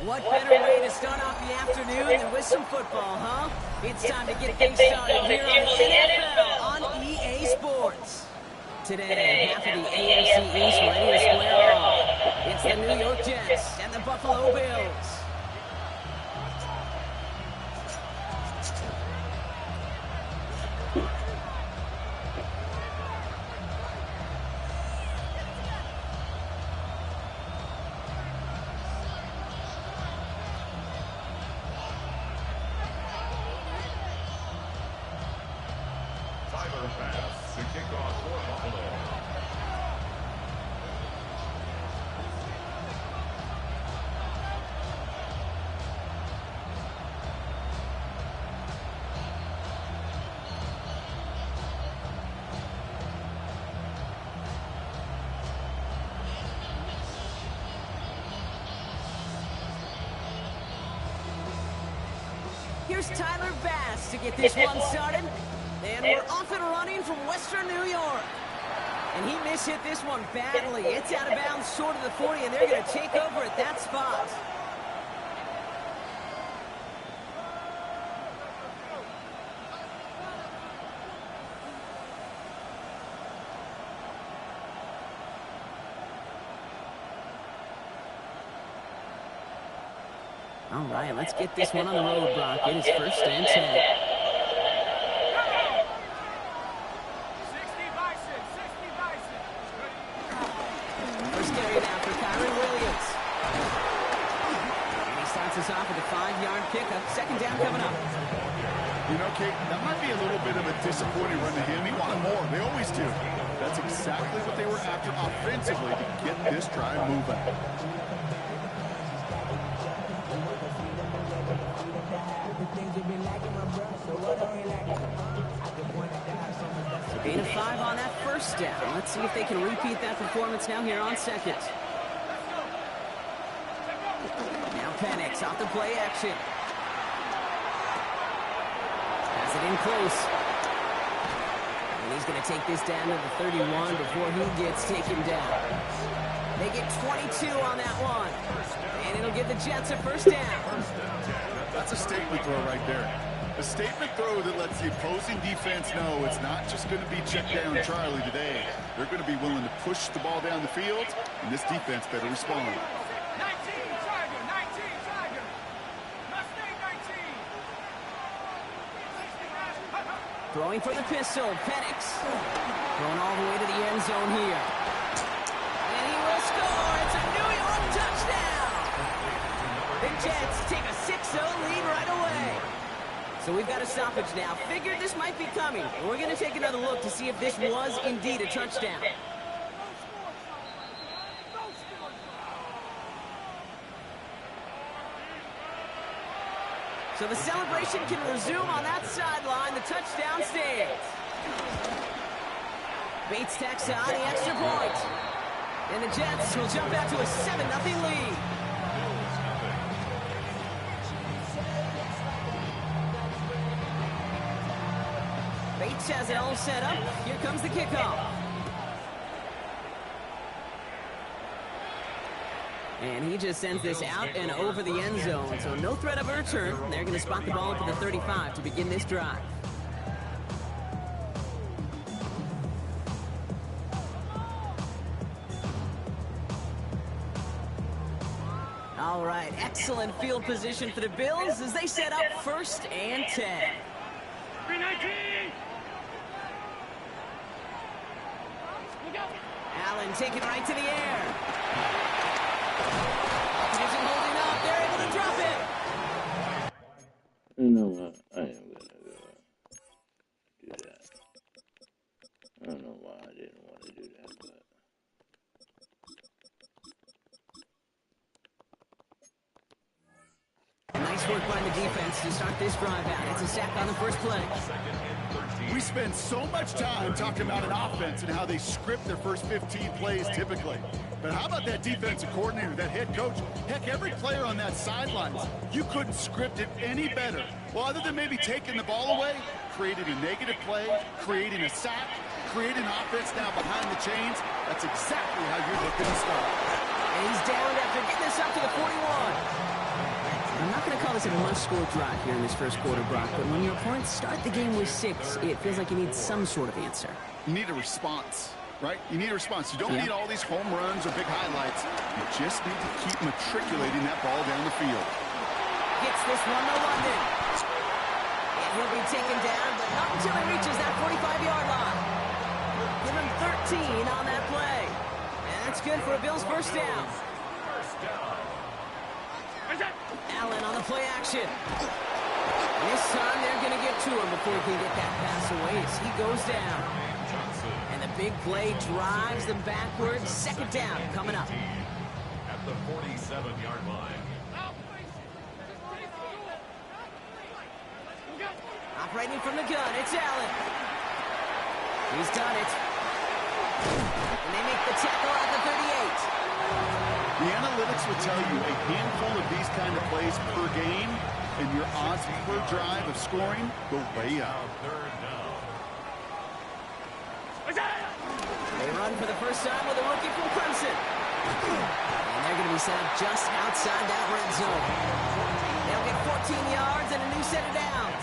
What better way to start off the afternoon than with some football, huh? It's time to get things started here on NFL on EA Sports. Today, half of the AFC East ready to square off. It's the New York Jets and the Buffalo Bills. Here's Tyler Bass to get this one started. And we're off and running from Western New York. And he mishit this one badly. It's out of bounds short of the 40, and they're going to take over at that spot. All right, let's get this one on the road, Brock. It is first and 10. First carry now for Kyron Williams. And he starts us off with a 5-yard pickup. Second down coming up. You know, Kate, that might be a little bit of a disappointing run to him. He wanted more. They always do. That's exactly what they were after offensively to get this drive moving. Gain of 5 on that first down. Let's see if they can repeat that performance now here on second. Now Penix off the play action. Has it in close. And he's going to take this down to the 31 before he gets taken down. They get 22 on that one. And it'll give the Jets a first down. That's a statement throw right there. A statement throw that lets the opposing defense know it's not just going to be check down Charlie today. They're going to be willing to push the ball down the field, and this defense better respond. 19 Tiger. Mustang 19. Throwing for the pistol, Penix. Going all the way to the end zone here. And he will score. It's a New York touchdown. The Jets take a 6-0 lead right away. So we've got a stoppage now. Figured this might be coming. We're going to take another look to see if this was indeed a touchdown. So the celebration can resume on that sideline. The touchdown stands. Bates tacks on the extra point. And the Jets will jump out to a 7-0 lead. Bates has it all set up. Here comes the kickoff. And he just sends this out and over the end zone. So no threat of a return. They're going to spot the ball up at the 35 to begin this drive. All right, excellent field position for the Bills as they set up first and 10. 319. Allen taken right to the air. Isn't holding up. They're able to drop it. You know what? I am going to do that. I don't know why I didn't want to do that, but... Nice work by the defense to start this drive out. It's a sack on the first play. We spend so much time talking about an offense and how they script their first 15 plays typically. But how about that defensive coordinator, that head coach? Heck, every player on that sideline, you couldn't script it any better. Well, other than maybe taking the ball away, creating a negative play, creating a sack, creating offense now behind the chains. That's exactly how you're looking to start. And he's down after getting this up to the 41. I'm not going to call this a must-score drive here in this first quarter, Brock, but when your opponents start the game with 6, it feels like you need some sort of answer. You need a response, right? You need a response. You don't need all these home runs or big highlights. You just need to keep matriculating that ball down the field. Gets this one to London. And he'll be taken down, but not until he reaches that 45-yard line. Give him 13 on that play. And that's good for a Bills first down. Allen on the play action. And this time they're going to get to him before he can get that pass away as he goes down. And the big play drives them backwards. Second down coming up. At the 47-yard line. Operating from the gun, it's Allen. He's done it. And they make the tackle at the 38. The analytics will tell you a handful of these kind of plays per game, and your odds per drive of scoring go way up. They run for the first time with a rookie from Clemson. And they're going to be set up just outside that red zone. They'll get 14 yards and a new set of downs.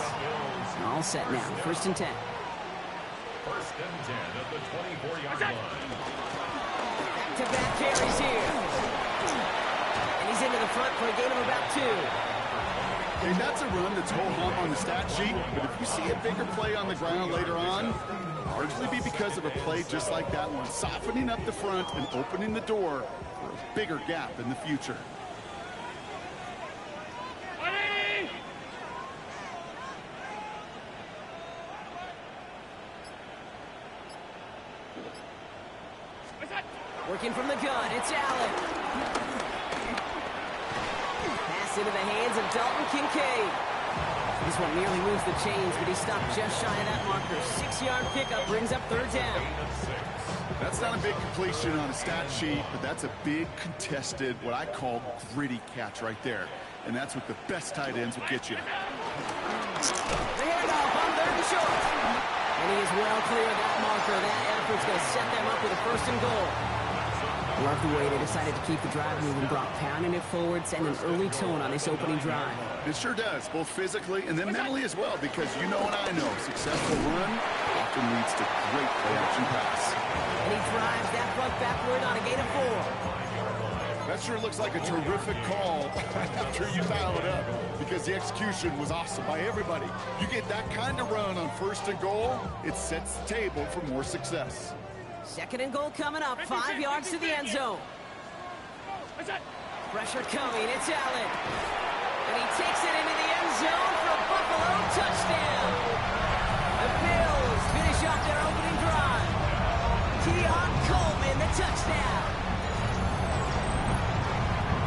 All set now, first and 10. First and 10 at the 24-yard line. Back-to-back carries here. And he's into the front for a gain of about 2. And that's a run that's ho-hum on the stat sheet, but if you see a bigger play on the ground later on, largely be because of a play just like that one, softening up the front and opening the door for a bigger gap in the future. Working from the gun, it's Allen. Pass into the hands of Dalton Kincaid. This one nearly moves the chains, but he stopped just shy of that marker. 6-yard pickup brings up third down. That's not a big completion on a stat sheet, but that's a big contested, what I call gritty catch right there. And that's what the best tight ends will get you. The handoff on third and short. And he is well clear of that marker. That effort's going to set them up with a first and goal. Love the way they decided to keep the drive moving, Brock, pounding it forward, sending an early tone on this opening drive. It sure does, both physically and then mentally as well, because you know and I know, successful run often leads to great play-action pass. And he drives that front backward on a gain of 4. That sure looks like a terrific call after you dial it up, because the execution was awesome by everybody. You get that kind of run on first and goal, it sets the table for more success. Second and goal coming up, 5 yards to the end zone. Pressure coming, it's Allen. And he takes it into the end zone for a Buffalo touchdown. The Bills finish off their opening drive. Keon Coleman, the touchdown.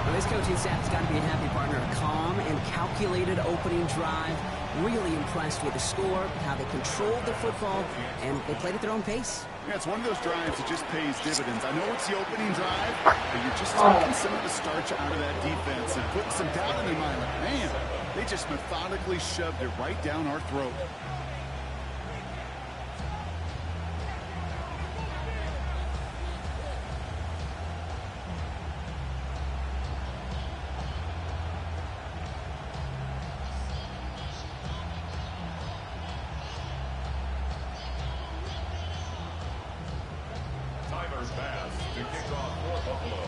Well, this coaching staff has got to be a happy partner. A calm and calculated opening drive. Really impressed with the score, how they controlled the football, and they played at their own pace. Yeah, it's one of those drives that just pays dividends. I know it's the opening drive, but you're just taking some of the starch out of that defense and putting some doubt in their mind. Like, man, they just methodically shoved it right down our throat. Pass to kick off for Buffalo.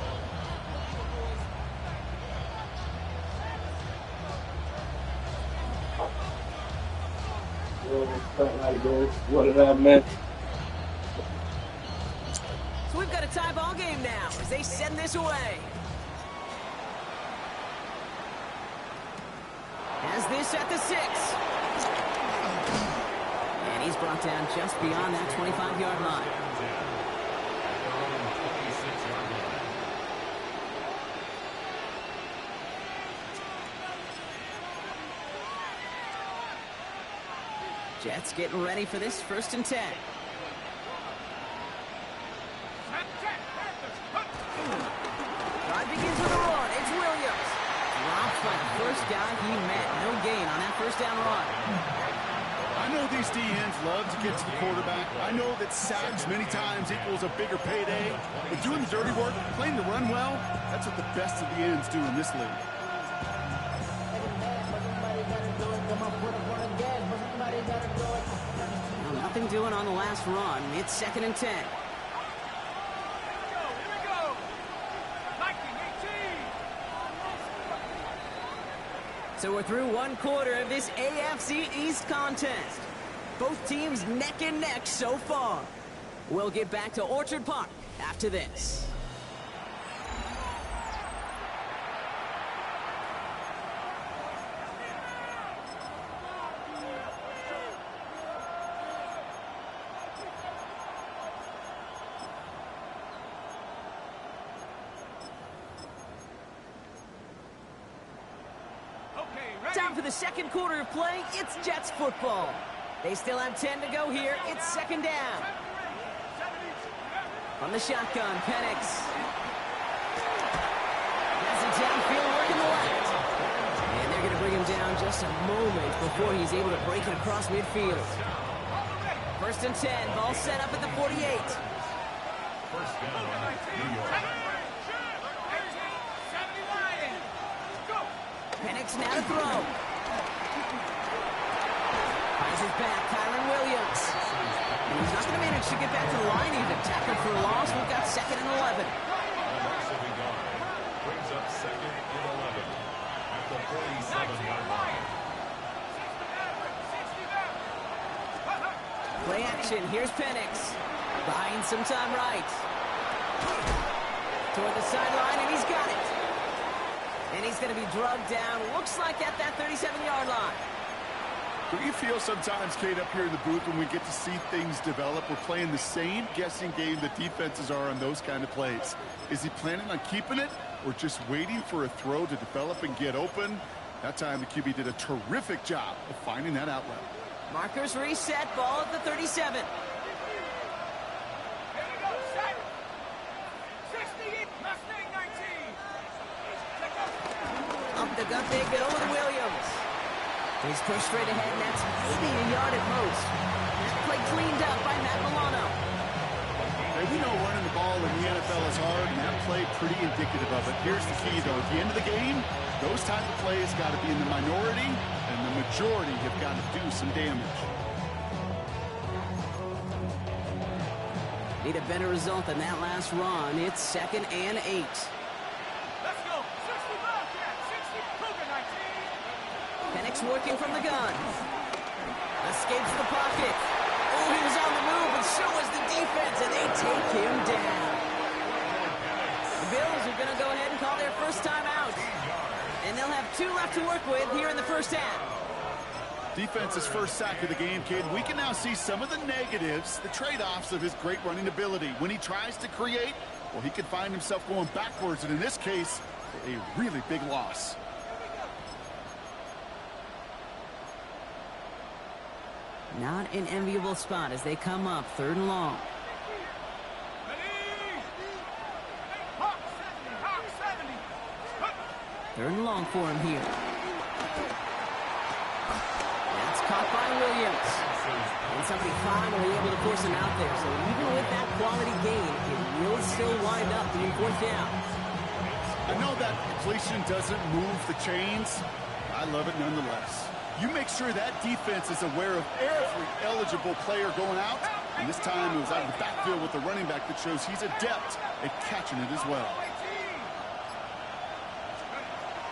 What did I miss? So we've got a tie ball game now as they send this away. Has this at the 6. And he's brought down just beyond that 25-yard line. Jets getting ready for this first and 10. Drive begins with a run. It's Williams. Drops by the first guy he met. No gain on that first down run. I know these D-ends love to get to the quarterback. I know that sacks many times equals a bigger payday. But doing the dirty work, playing the run well, that's what the best of the ends do in this league. nothing doing on the last run. It's 2nd and 10. Here we go. 19-18. So we're through one quarter of this AFC East contest. Both teams neck and neck so far. We'll get back to Orchard Park after this. Time for the second quarter of play. It's Jets football. They still have 10 to go here. It's 2nd down. From the shotgun, Penix. Has it downfield, working the left. And they're going to bring him down just a moment before he's able to break it across midfield. 1st and 10. Ball set up at the 48. First down, New York. Penix now to throw. Finds his back, Kyron Williams. And he's not going to manage to get back to the line even. Tackled for a loss. We've got 2nd and 11. Brings up 2nd and 11 at the 47-yard line. Play action. Here's Penix. Buying some time right. Toward the sideline, and he's got it. And he's going to be drugged down, looks like at that 37-yard line. Do you feel sometimes, Kate, up here in the booth when we get to see things develop, we're playing the same guessing game that defenses are on those kind of plays? Is he planning on keeping it or just waiting for a throw to develop and get open? That time the QB did a terrific job of finding that outlet. Markers reset, ball at the 37. Up the gut they go with Williams. He's pushed straight ahead, and that's maybe a yard at most. That play cleaned up by Matt Milano. Hey, we know running the ball in the NFL is hard, and that play pretty indicative of it. Here's the key, though. At the end of the game, those type of plays got to be in the minority, and the majority have got to do some damage. Need a better result than that last run. It's 2nd and 8. Penix working from the gun. Escapes the pocket. Oh, he was on the move, and so was the defense, and they take him down. The Bills are going to go ahead and call their first time out. And they'll have 2 left to work with here in the first half. Defense's first sack of the game, kid. We can now see some of the negatives, the trade-offs of his great running ability. When he tries to create, well, he could find himself going backwards, and in this case, a really big loss. Not an enviable spot as they come up 3rd and long. Third and long for him here. That's caught by Williams. And somebody finally able to force him out there. So even with that quality gain, it will still wind up being 4th down. I know that completion doesn't move the chains. I love it nonetheless. You make sure that defense is aware of every eligible player going out. And this time it was out of the backfield with the running back that shows he's adept at catching it as well.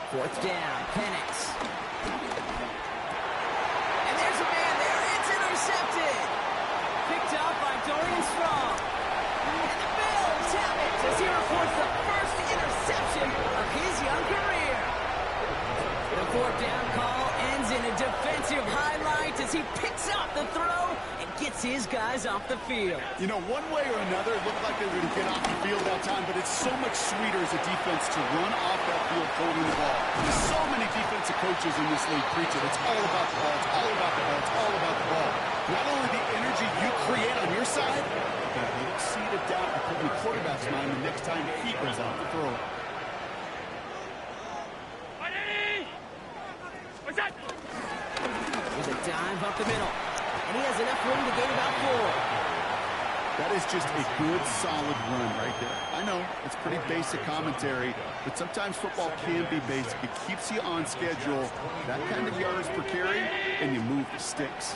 4th down, Penix. And there's a man there. It's intercepted. Picked up by Dorian Strong. And the Bills have it as he reports the first interception of his young career. The 4th down call ends in a defensive highlight as he picks up the throw and gets his guys off the field. You know, one way or another, it looked like they were going to get off the field that time, but it's so much sweeter as a defense to run off that field holding the ball. There's so many defensive coaches in this league preach it. It's all about the ball. It's all about the ball. It's all about the ball. Not only the energy you create on your side, but you exceed a doubt and put in the quarterback's mind the next time he goes out to throw it. There's a dive up the middle. And he has enough room to gain about 4. That is just a good, solid run right there. I know, it's pretty basic commentary, but sometimes football can be basic. It keeps you on schedule, that kind of yards per carry, and you move the sticks.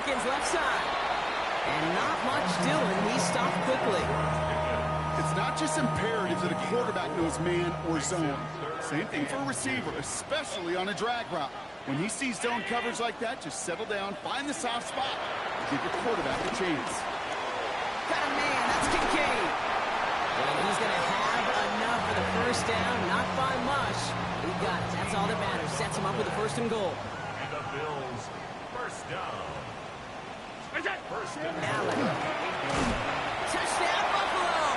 seconds left side. And not much doing. He stopped quickly. It's not just imperative that a quarterback knows man or zone. Same thing for a receiver, especially on a drag route. When he sees zone coverage like that, just settle down, find the soft spot, give your quarterback a chance. Got a man, that's Kincaid. And he's going to have enough for the first down, not by much. He got it, that's all that matters. Sets him up with a 1st and goal. And the Bills, first down. First and Allen. Touchdown, Buffalo.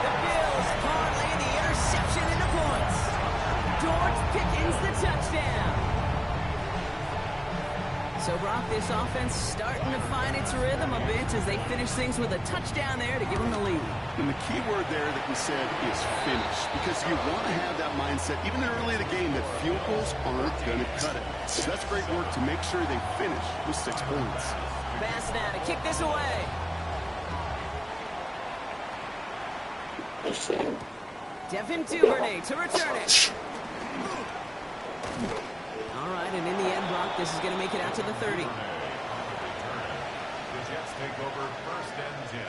The Bills parlay the interception into points. George Pickens the touchdown. So, Brock, this offense starting to find its rhythm a bit as they finish things with a touchdown there to give them the lead. And the key word there that we said is finish, because you want to have that mindset, even early in the game, that field goals aren't going to cut it. So that's great work to make sure they finish with 6 points. Pass now to kick this away. Devin Duvernay to return it. All right, and in the end, Brock, this is going to make it out to the 30. The Jets take over 1st and 10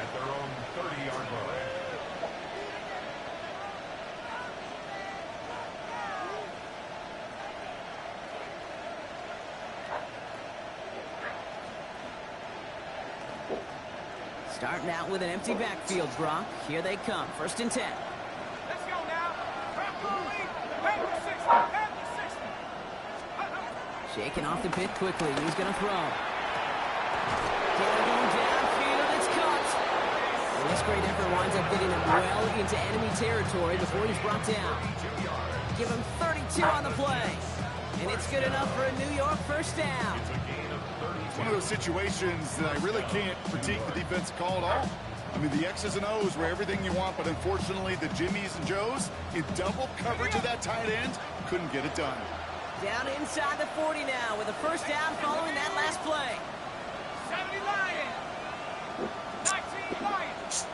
at their own 30-yard line. Starting out with an empty backfield, Brock. Here they come. 1st and 10. Let's go now. Back to 60. Back to 60. Shaking off the pit quickly. He's going to throw. Taylor going downfield. It's caught. And this great effort winds up getting him well into enemy territory before he's brought down. Give him 32 on the play. And it's good enough for a New York 1st down. It's one of those situations that I really can't critique the defensive call at all. I mean, the X's and O's were everything you want, but unfortunately the Jimmies and Joes in double coverage of that tight end couldn't get it done. Down inside the 40 now with a 1st down following that last play. 70 Lions. 19 Lions.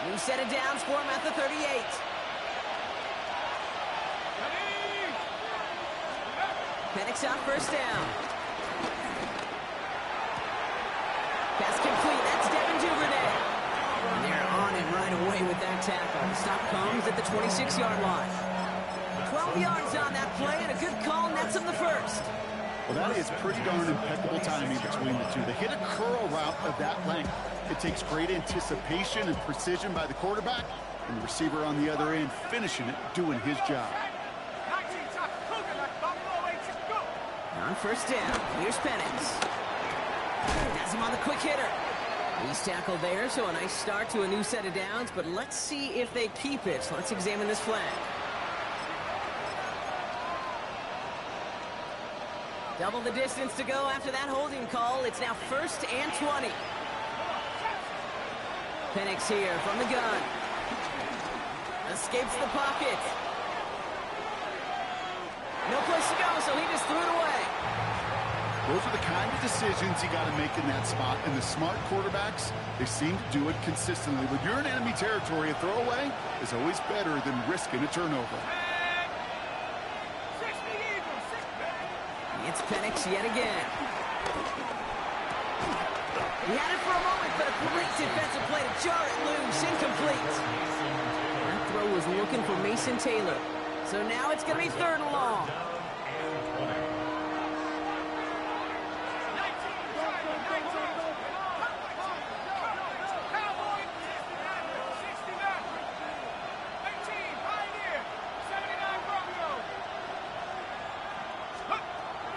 New set of downs for him at the 38. Penix out 1st down. Pass complete. That's Devin Duvernay. And they're on it right away with that tackle. The stop comes at the 26-yard line. 12 yards on that play, and a good call nets him the 1st. Well, that is pretty darn impeccable timing between the two. They hit a curl route of that length. It takes great anticipation and precision by the quarterback, and the receiver on the other end finishing it, doing his job. On 1st down, here's Penix. Has him on the quick hitter. He's tackled there, so a nice start to a new set of downs, but let's see if they keep it. Let's examine this flag. Double the distance to go after that holding call. It's now 1st and 20. Penix here from the gun. Escapes the pocket. No place to go, so he just threw it away. Those are the kind of decisions you got to make in that spot. And the smart quarterbacks, they seem to do it consistently. When you're in enemy territory, a throwaway is always better than risking a turnover. It's Penix yet again. He had it for a moment, but a great defensive play to jar it loose. Incomplete. That throw was looking for Mason Taylor. So now it's going to be 3rd and long.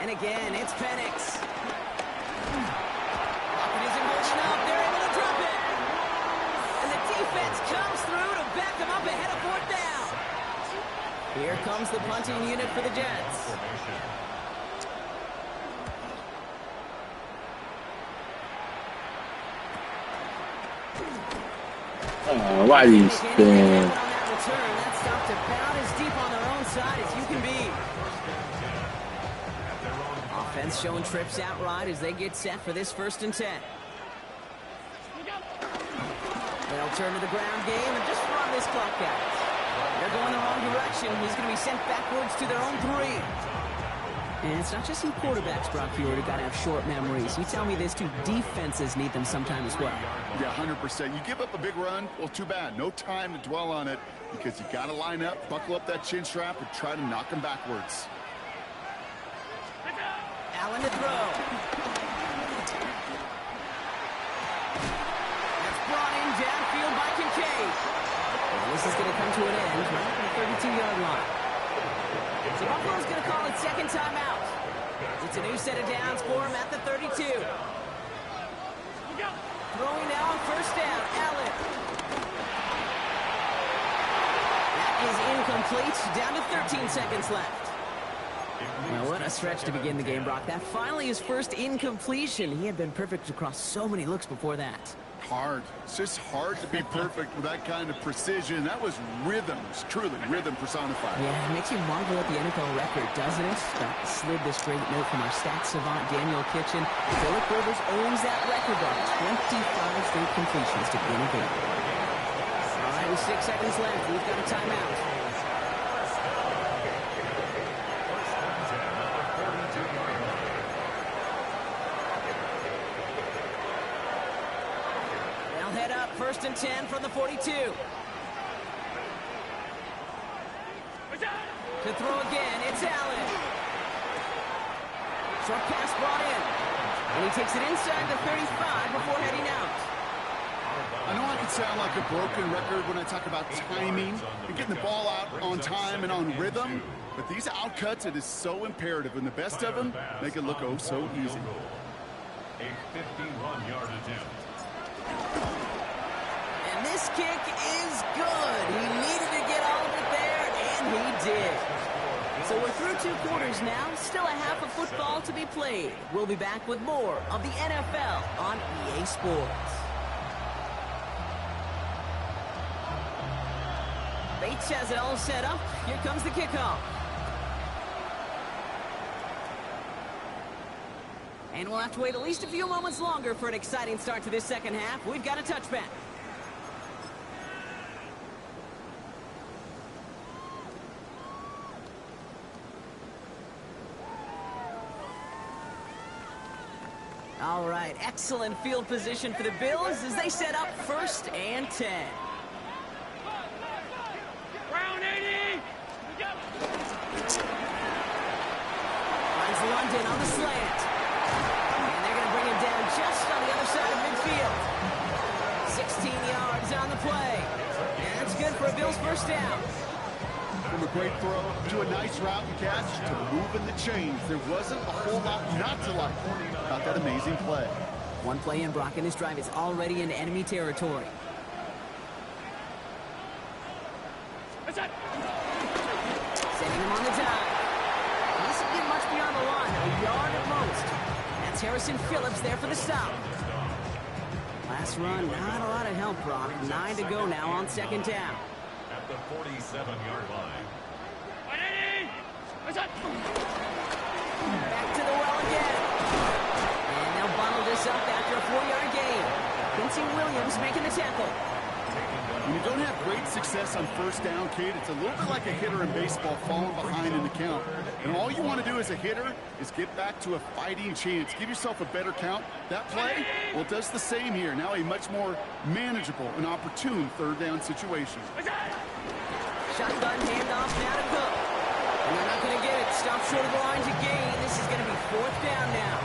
And again, it's Penix. Pocket isn't holding up. They're able to drop it. And the defense comes through to back them up ahead of 4th down. Here comes the punting unit for the Jets. Why do you spin? That stopped about as deep on their own side as you can be. Offense showing trips out right as they get set for this 1st and 10. They'll turn to the ground game and just run this clock out. They're going the wrong direction. He's going to be sent backwards to their own 3. And it's not just you quarterbacks, Brock Huard, who got to have short memories. You tell me this, too. Defenses need them sometime as well. Yeah, 100%. You give up a big run, well, too bad. No time to dwell on it because you got to line up, buckle up that chin strap, and try to knock them backwards. Allen to throw. That's brought in downfield by Kincaid. Well, this is going to come to an end right at the 32-yard line. So Buffalo's going to call it second timeout. It's a new set of downs for him at the 32. Throwing now on first down, Allen. That is incomplete, down to 13 seconds left. Well, what a stretch to begin the game, Brock. That finally his first incompletion. He had been perfect across so many looks before that. Hard. It's just hard to be perfect with that kind of precision. That was rhythm. It's truly rhythm personified. Yeah, it makes you marvel at the NFL record, doesn't it? Slid this great note from our stats savant, Daniel Kitchen. Phillip Rivers owns that record on 25 straight completions to begin a game. All right, with 6 seconds left, we've got a timeout. Head up, 1st and 10 from the 42. To throw again, it's Allen. Short pass brought in. And he takes it inside the 35 before heading out. I know I can sound like a broken record when I talk about timing and getting the ball out on time and on rhythm, but these outcuts, it is so imperative, and the best of them make it look oh so easy. A 51-yard attempt. And this kick is good. He needed to get all of it there, and he did. So we're through 2 quarters now. Still a half of football to be played. We'll be back with more of the NFL on EA Sports. Bates has it all set up. Here comes the kickoff. And we'll have to wait at least a few moments longer for an exciting start to this second half. We've got a touchback. All right, excellent field position for the Bills as they set up 1st and 10. Round 80. Finds London on the slant. And they're going to bring him down just on the other side of midfield. 16 yards on the play. And that's good for a Bills 1st down. From a great throw to a nice route and catch to moving the chains. There wasn't a whole lot not to like about that amazing play. One play in, Brock, and this drive is already in enemy territory. Sending him on the dive. He doesn't get much beyond the line, a yard at most. That's Harrison Phillips there for the stop. Last run, not a lot of help, Brock. 9 to go now on 2nd down. At the 47-yard line. Back to the well again. And they'll bundle this up after a 4-yard gain. Quincy Williams making the tackle. When you don't have great success on 1st down, Kate, it's a little bit like a hitter in baseball falling behind in the count. And all you want to do as a hitter is get back to a fighting chance. Give yourself a better count. That play, well, it does the same here. Now a much more manageable and opportune 3rd down situation. Shotgun handoff now to Cook. And they're not going to get it. Stop short of the line to gain. This is going to be 4th down now.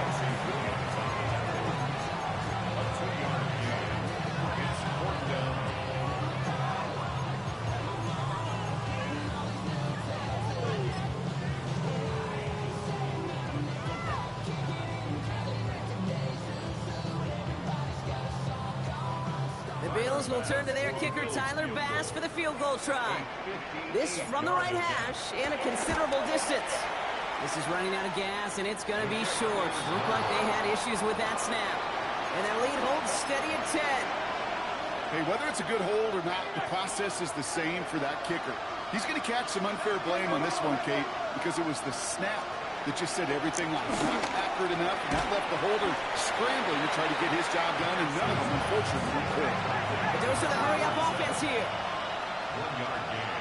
Will turn to their kicker, Tyler Bass, for the field goal try. This from the right hash and a considerable distance. This is running out of gas, and it's going to be short. Looked like they had issues with that snap. And their lead holds steady at 10. Hey, whether it's a good hold or not, the process is the same for that kicker. He's going to catch some unfair blame on this one, Kate, because it was the snap that just set everything off. Not accurate enough, and that left the holder scrambling to try to get his job done, and none of them, unfortunately, could. But those are the hurry-up offense here. 1-yard gain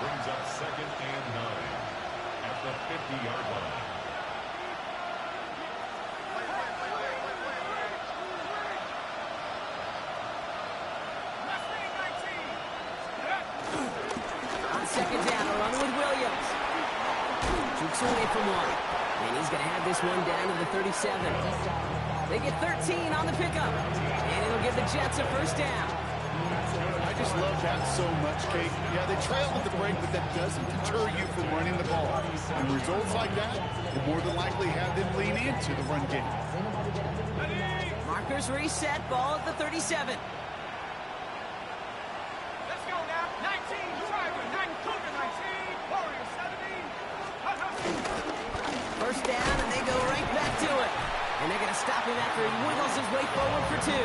brings up 2nd and 9 at the 50-yard line. On 2nd down, a run with Williams. Jukes away from one. And he's going to have this one down to the 37. They get 13 on the pickup. And it'll give the Jets a first down. I just love that so much, Kate. Yeah, they trailed at the break, but that doesn't deter you from running the ball. And results like that will more than likely have them lean into the run game. Markers reset, ball at the 37. Let's go now. 19, Driver, 9, Cougar 19, Warrior 70. First down, and they go right back to it. And they're going to stop him after he wiggles his way forward for 2.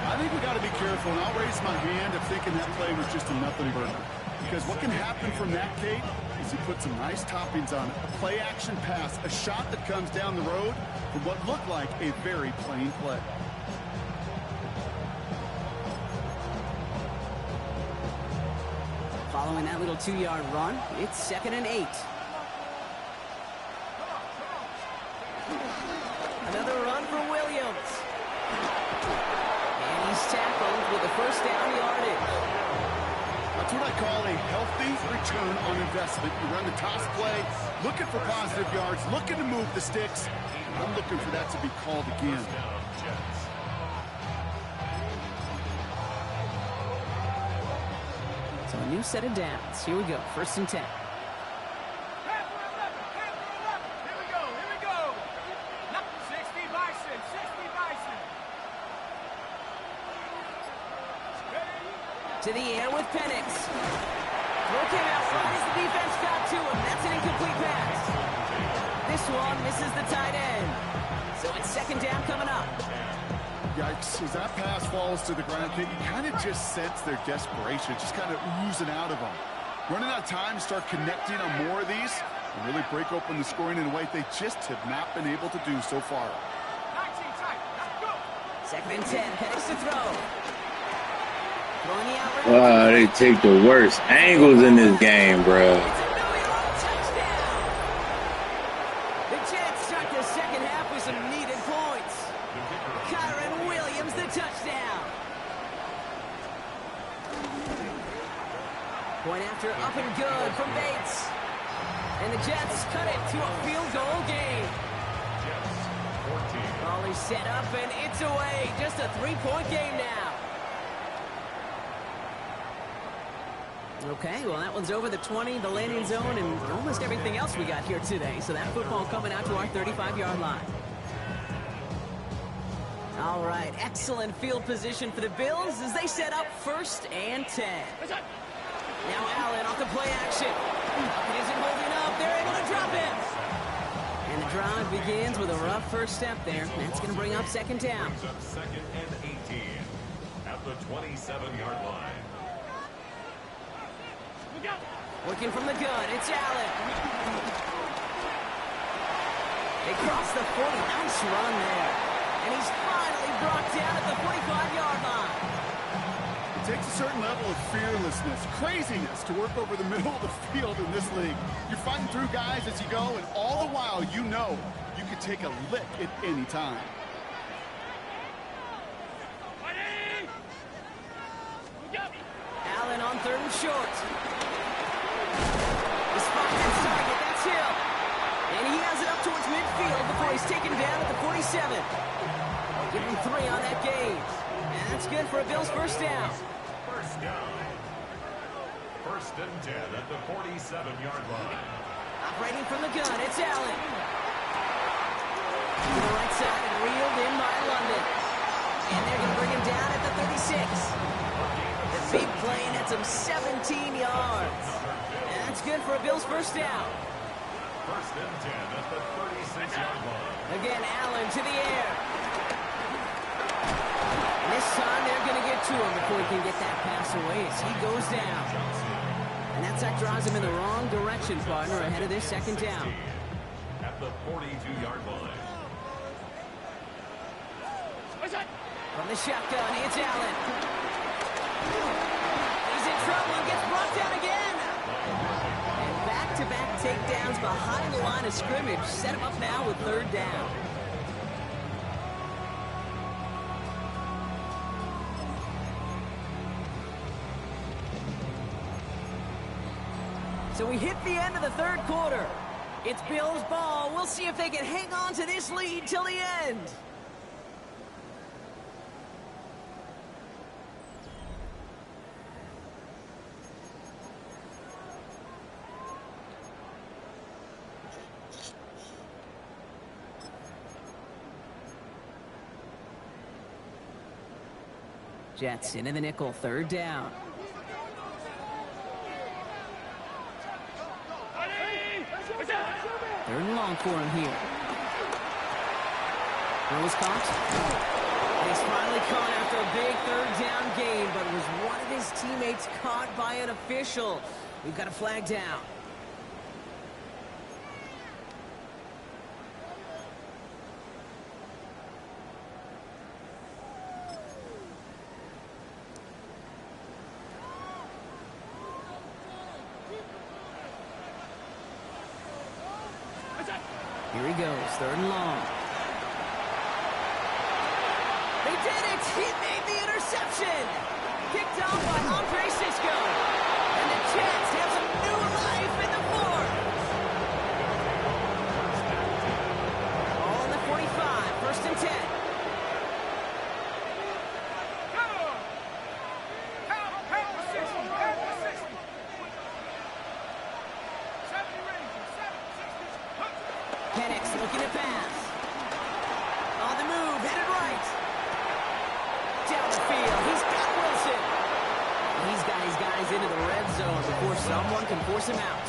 I think we got to be careful, and I'll raise my hand of thinking that play was just a nothing burger. Because what can happen from that, Kate, is he put some nice toppings on it. A play-action pass, a shot that comes down the road from what looked like a very plain play. Following that little 2-yard run, it's 2nd and 8. Another run for Williams. And he's tackled with the first down yardage. That's what I call a healthy return on investment. You run the toss play, looking for positive yards, looking to move the sticks. I'm looking for that to be called again. So a new set of downs. Here we go, 1st and 10. To the air with Penix. Throw came out right as the defense got to him. That's an incomplete pass. This one misses the tight end. So it's 2nd down coming up. Yikes, as that pass falls to the ground, you kind of just sense their desperation, just kind of oozing out of them. Running out of time to start connecting on more of these and really break open the scoring in a way they just have not been able to do so far. 2nd and 10, Penix to throw. Wow, they take the worst angles in this game, bro. It's a touchdown. The Jets start the second half with some needed points. Kyron Williams, the touchdown. Point after up and good from Bates. And the Jets cut it to a field goal game. Ball is set up and it's away. Just a 3-point game now. Okay, well, that one's over the 20, the landing zone, and almost everything else we got here today. So that football coming out to our 35-yard line. All right, excellent field position for the Bills as they set up 1st and 10. Now Allen off the play action. It isn't holding up. They're able to drop it. And the drive begins with a rough first step there. That's going to bring up 2nd down. 2nd and 18 at the 27-yard line. Working from the gun, it's Allen. They cross the 40. Nice run there. And he's finally brought down at the 45-yard line. It takes a certain level of fearlessness, craziness to work over the middle of the field in this league. You're fighting through guys as you go, and all the while you know you could take a lick at any time. Allen on 3rd and short. The spot gets target, that's Hill. And he has it up towards midfield before he's taken down at the 47. Give him 3 on that gain. And that's good for a Bills first down. First down. 1st and 10 at the 47-yard line. Operating from the gun, it's Allen. To the right side and reeled in by London. And they're going to bring him down at the 36. The big play nets him 17 yards. And that's good for a Bills first down. 1st and 10 at the 36-yard line. Again, Allen to the air. And this time they're going to get to him before he can get that pass away as he goes down. And that drives him in the wrong direction, partner, ahead of this 2nd down. the 42-yard line. From the shotgun, it's Allen. He's in trouble and gets brought down again. And back-to-back takedowns behind the line of scrimmage. Set him up now with 3rd down. So we hit the end of the 3rd quarter. It's Bills ball. We'll see if they can hang on to this lead till the end. Jets into the nickel, 3rd down. 3rd and long for him here. Throw is caught. And he's finally caught after a big 3rd down game, but was one of his teammates caught by an official. We've got a flag down. Here he goes, 3rd and long. They did it! He made the interception! Kicked off by Andre Cisco. And the Jets have some new life in the 4th. Ball in the 45, 1st and 10. Looking to pass. On the move, headed right. Down the field, he's got Wilson. He's got his guys into the red zone before someone can force him out.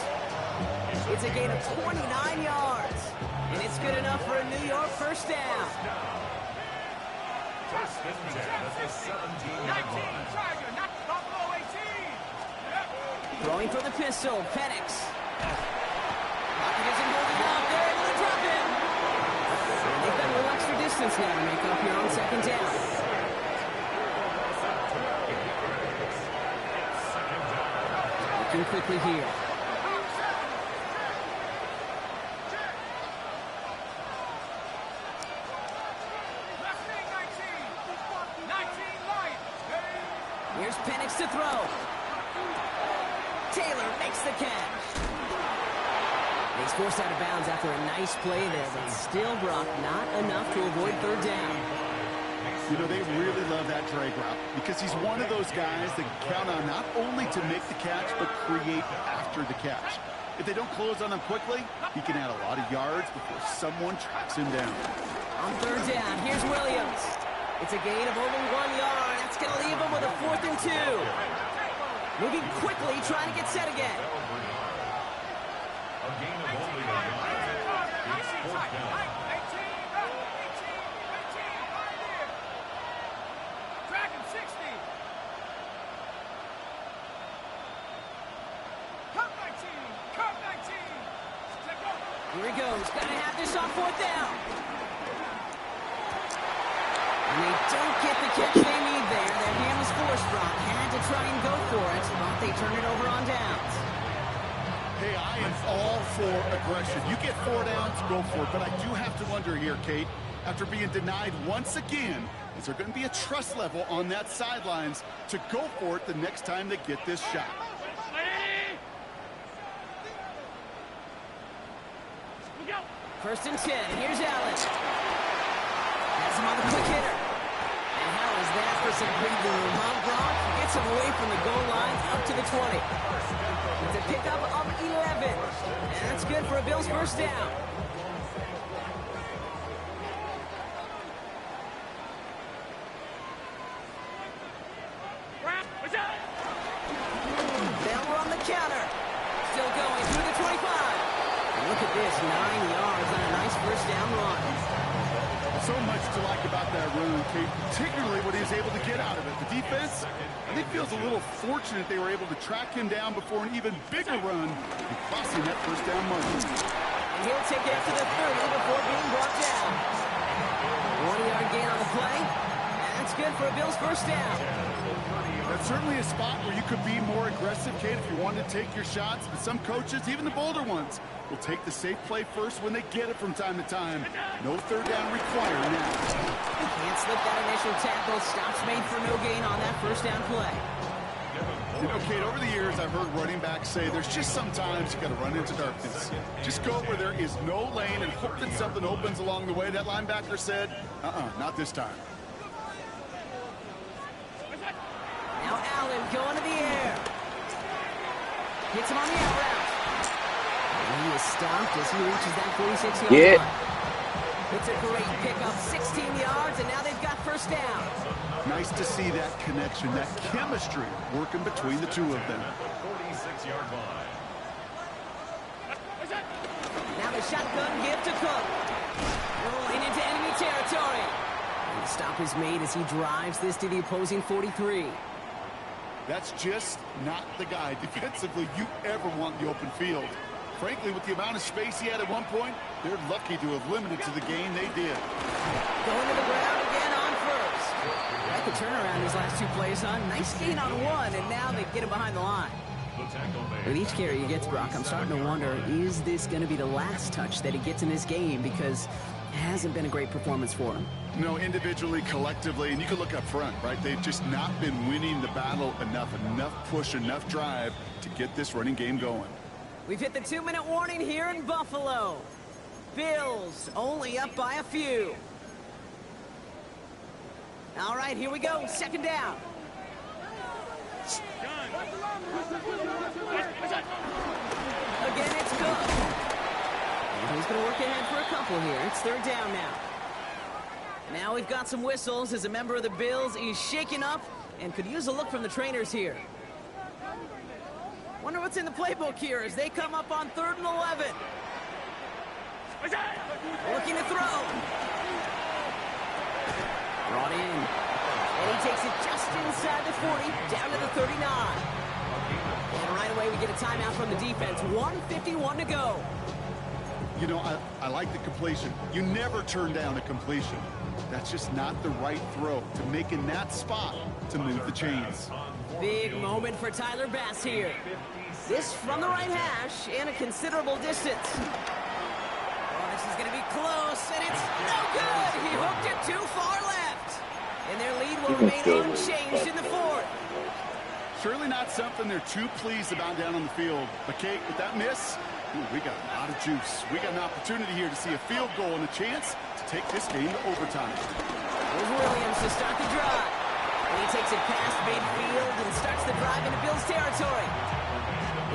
It's a gain of 29 yards. And it's good enough for a New York 1st down. 1st and 10 at the 17-yard line. Throwing for the pistol, Penix. Pocket isn't holding up. They're able to drop him. And they've got a little extra distance now to make up here on 2nd down. Looking quickly here. Here's Penix to throw. Taylor makes the catch. He's forced out of bounds after a nice play there, but still, Brock, not enough to avoid 3rd down. You know, they really love that drag route because he's one of those guys that count on not only to make the catch, but create after the catch. If they don't close on him quickly, he can add a lot of yards before someone tracks him down. On 3rd down, here's Williams. It's a gain of only 1 yard. That's going to leave him with a 4th and 2. Moving quickly, trying to get set again. A gain of only 1 yard. It's 4th down. Dragon 60. Cup 19. Here he goes. Got to have this on 4th down. And they don't get the catch they need there. Their hand was forced, Brock. Had to try and go for it, but they turn it over on downs. Hey, I am all for aggression. You get 4 downs, go for it. But I do have to wonder here, Kate, after being denied once again, is there going to be a trust level on that sidelines to go for it the next time they get this shot? First and 10. Here's Allen. Has him on the quick hitter. And how is that for some breathing room, huh, Brock? Gets him away from the goal line up to the 20. It's a pickup of 11. And that's good for a Bills 1st down. They'll run the counter. Still going through the 25. And look at this, 9 yards on a nice 1st down run. So much to like about that run, Kate, particularly what he was able to get out of it. The defense, I think, feels a little fortunate they were able to track him down before an even bigger run and crossing that 1st down margin. And He'll take it up to the 30 before being brought down. 1-yard gain on the play. That's good for a Bills first down. That's certainly a spot where you could be more aggressive, Kate, if you wanted to take your shots. But some coaches, even the bolder ones, will take the safe play first when they get it from time to time. No third down required now. Can't slip that initial tackle. Stops made for no gain on that first down play. You know, Kate, over the years, I've heard running backs say there's just sometimes you got to run into darkness. Just go where there is no lane and hope that something opens along the way. That linebacker said, not this time. Now Allen going to the air. Hits him on the out route. And he is stopped as he reaches that 46-yard line. It's a great pickup, 16 yards, and now they've got first down. Nice to see that connection, that chemistry working between the two of them. 46-yard line. Now the shotgun give to Cook. Rolling into enemy territory. And the stop is made as he drives this to the opposing 43. That's just not the guy defensively you ever want in the open field. Frankly, with the amount of space he had at one point, they're lucky to have limited to the gain they did. Going to the ground again on first. Like the turnaround his last two plays on. Nice gain on one, and now they get him behind the line. With each carry he gets, Brock, I'm starting to wonder, is this going to be the last touch that he gets in this game? Because it hasn't been a great performance for him. No, individually, collectively, and you can look up front, right? They've just not been winning the battle enough push, enough drive to get this running game going. We've hit the 2-minute warning here in Buffalo. Bills only up by a few. All right, here we go. Second down. Again, it's Cook. And he's going to work ahead for a couple here. It's third down now. Now we've got some whistles as a member of the Bills is shaken up and could use a look from the trainers here. Wonder what's in the playbook here as they come up on 3rd and 11. Looking to throw. Brought in. And he takes it just inside the 40, down to the 39. And right away we get a timeout from the defense. 1:51 to go. You know, I like the completion. You never turn down a completion. That's just not the right throw to make in that spot to move the chains. Big moment for Tyler Bass here. This from the right hash and a considerable distance. Oh, this is going to be close, and it's no good. He hooked it too far left. And their lead will remain unchanged in the 4th. Surely not something they're too pleased about down on the field. But, Kate, with that miss, we got a lot of juice. We got an opportunity here to see a field goal and a chance to take this game to overtime. There's Williams to start the drive. And he takes it past midfield and starts the drive into Bills territory.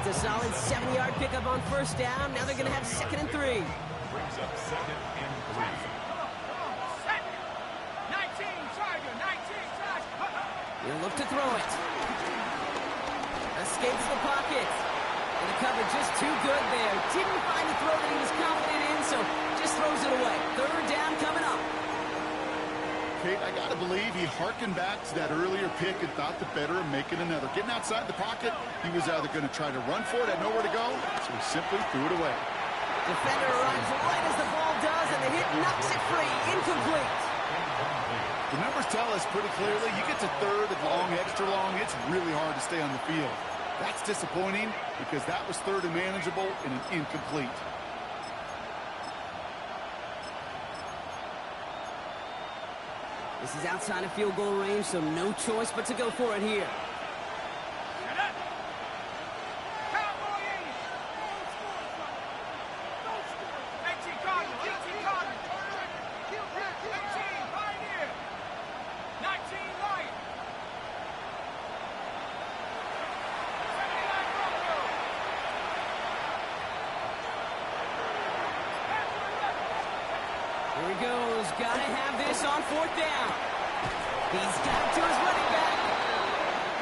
It's a solid 7-yard pickup on first down. Now they're going to have 2nd and 3. Brings up 2nd and 3. 19, Tiger, 19, Tiger. He'll look to throw it. Escapes the pocket. And the cover just too good there. Didn't find the throw that he was confident in, so just throws it away. 3rd down coming up. Kate, I got to believe he hearkened back to that earlier pick and thought the better of making another. Getting outside the pocket, he was either going to try to run for it, had nowhere to go, so he simply threw it away. Defender arrives right as the ball does, and the hit knocks it free. Incomplete. The numbers tell us pretty clearly, you get to 3rd and long, extra long, it's really hard to stay on the field. That's disappointing because that was 3rd and manageable and an incomplete. This is outside of field goal range, so no choice but to go for it here. Here he goes. Got to have this on 4th down. He's got it to his running back.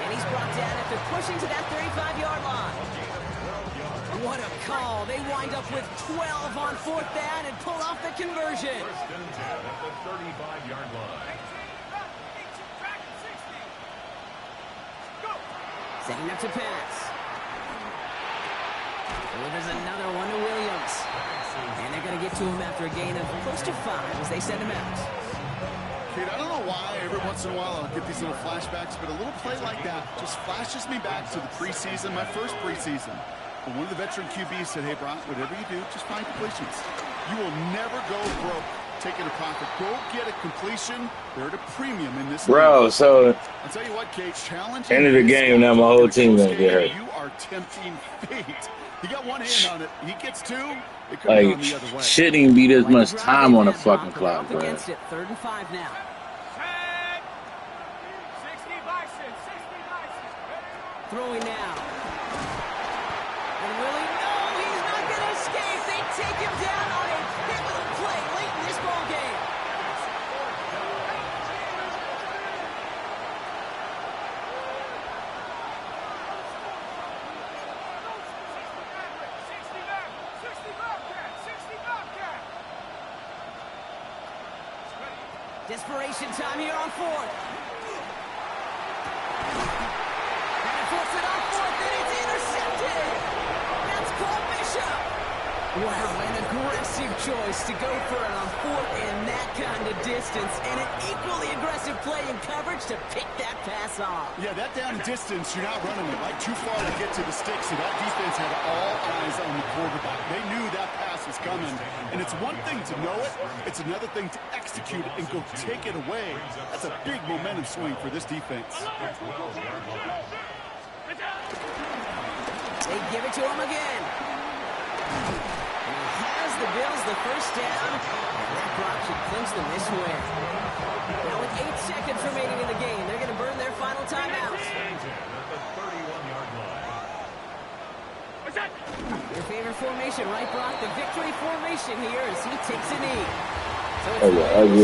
And he's brought down after pushing to that 35-yard line. What a call. They wind up with 12 on 4th down and pull off the conversion. 1st and 10 at the 35-yard line. Setting up to pass. Delivers another one to Williams. back to him after a gain of close to 5 as they send him out. Kid, I don't know why every once in a while I'll get these little flashbacks, but a little play like that just flashes me back to the preseason, my first preseason. And one of the veteran QBs said, hey, Brock, whatever you do, just find completions. You will never go broke taking a profit. Go get a completion. They're at a premium in this Bro, league. so I'll tell you what, Cage, challenge. end of the game, now my whole team gonna get hurt. You are tempting fate. He got one hand on it. He gets 2. It could Like, have gone the other way. shouldn't even be this much time on the fucking They're clock, up bro. against it, 3rd and 5 now. 60 Bison, 60 Bison. Throwing now. And Willie, no, he's not going to escape. They take him down on a pivotal play late in this ball game. Desperation time here on 4th. And it puts it on 4th, and it's intercepted. That's Cole Bishop. Wow, an aggressive choice to go for it on 4th and that kind of distance, and an equally aggressive play in coverage to pick that pass off. Yeah, that down distance, you're not running it right too far to get to the sticks, so that defense had all eyes on the quarterback. They knew that pass was coming, and it's one thing to know it, it's another thing to execute it and go take it away. That's a big momentum swing for this defense. They give it to him again. And he has the Bills the first down, and that drop should clinch them this win. Now with 8 seconds remaining in the game, they're going to burn their final timeout. Your favorite formation, right, Brock? The victory formation here as he takes a knee. So it's